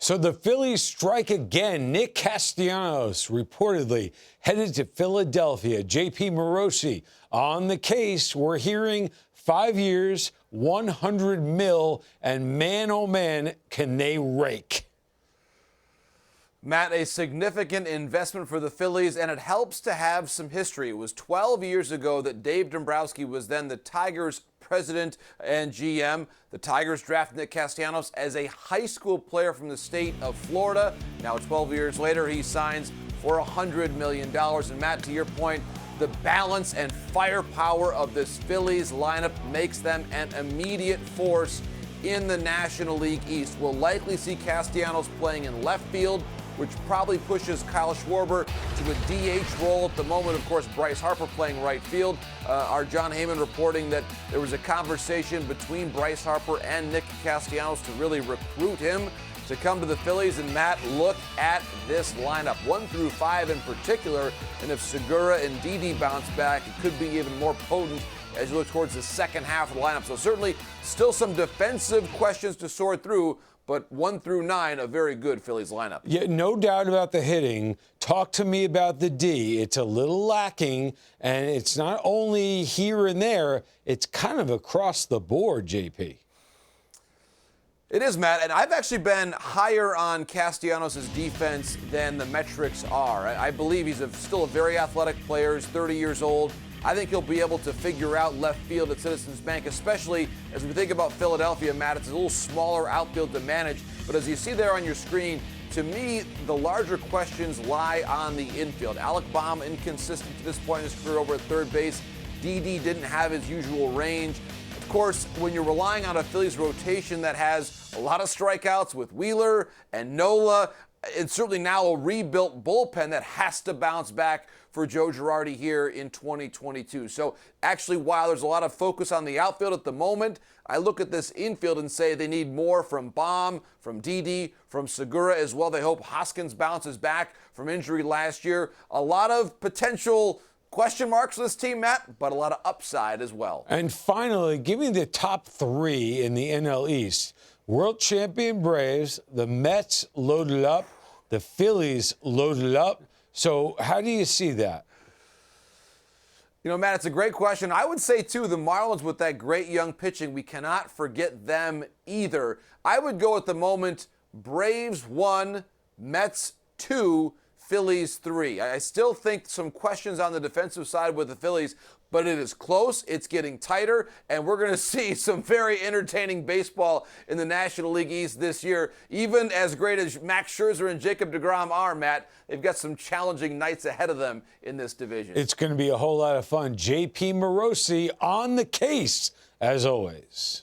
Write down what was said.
So the Phillies strike again. Nick Castellanos reportedly headed to Philadelphia. JP Morosi on the case. We're hearing 5 years, 100 mil, and man, oh man, can they rake. Matt, a significant investment for the Phillies, and it helps to have some history. It was 12 years ago that Dave Dombrowski was then the Tigers president and GM. The Tigers drafted Nick Castellanos as a high school player from the state of Florida. Now, 12 years later, he signs for $100 million. And Matt, to your point, the balance and firepower of this Phillies lineup makes them an immediate force in the National League East. We'll likely see Castellanos playing in left field, which probably pushes Kyle Schwarber to a DH role at the moment. Of course, Bryce Harper playing right field. Our John Heyman reporting that there was a conversation between Bryce Harper and Nick Castellanos to really recruit him to come to the Phillies. And Matt, look at this lineup, 1 through 5 in particular. And if Segura and Didi bounce back, it could be even more potent as you look towards the second half of the lineup. So certainly still some defensive questions to sort through, but 1 through 9, a very good Phillies lineup. Yeah, no doubt about the hitting. Talk to me about the D. It's a little lacking, and it's not only here and there, it's kind of across the board, JP. It is, Matt, and I've actually been higher on Castellanos' defense than the metrics are. I believe he's still a very athletic player. He's 30 years old. I think he'll be able to figure out left field at Citizens Bank, especially as we think about Philadelphia, Matt. It's a little smaller outfield to manage, but as you see there on your screen, to me, the larger questions lie on the infield. Alec Bohm, inconsistent to this point in his career over at third base. Didi didn't have his usual range. Of course, when you're relying on a Phillies rotation that has a lot of strikeouts with Wheeler and Nola, it's certainly now a rebuilt bullpen that has to bounce back for Joe Girardi here in 2022. So actually, while there's a lot of focus on the outfield at the moment, I look at this infield and say they need more from Bohm, from Didi, from Segura as well. They hope Hoskins bounces back from injury last year. A lot of potential question marks for this team, Matt, but a lot of upside as well. And finally, give me the top 3 in the NL East. World champion Braves, the Mets loaded up, the Phillies loaded up. So how do you see that? You know, Matt, it's a great question. I would say, too, the Marlins with that great young pitching, we cannot forget them either. I would go at the moment Braves 1, Mets 2, Phillies 3. I still think some questions on the defensive side with the Phillies, but it is close. It's getting tighter, and we're going to see some very entertaining baseball in the National League East this year. Even as great as Max Scherzer and Jacob deGrom are, Matt, they've got some challenging nights ahead of them in this division. It's going to be a whole lot of fun. JP Morosi on the case, as always.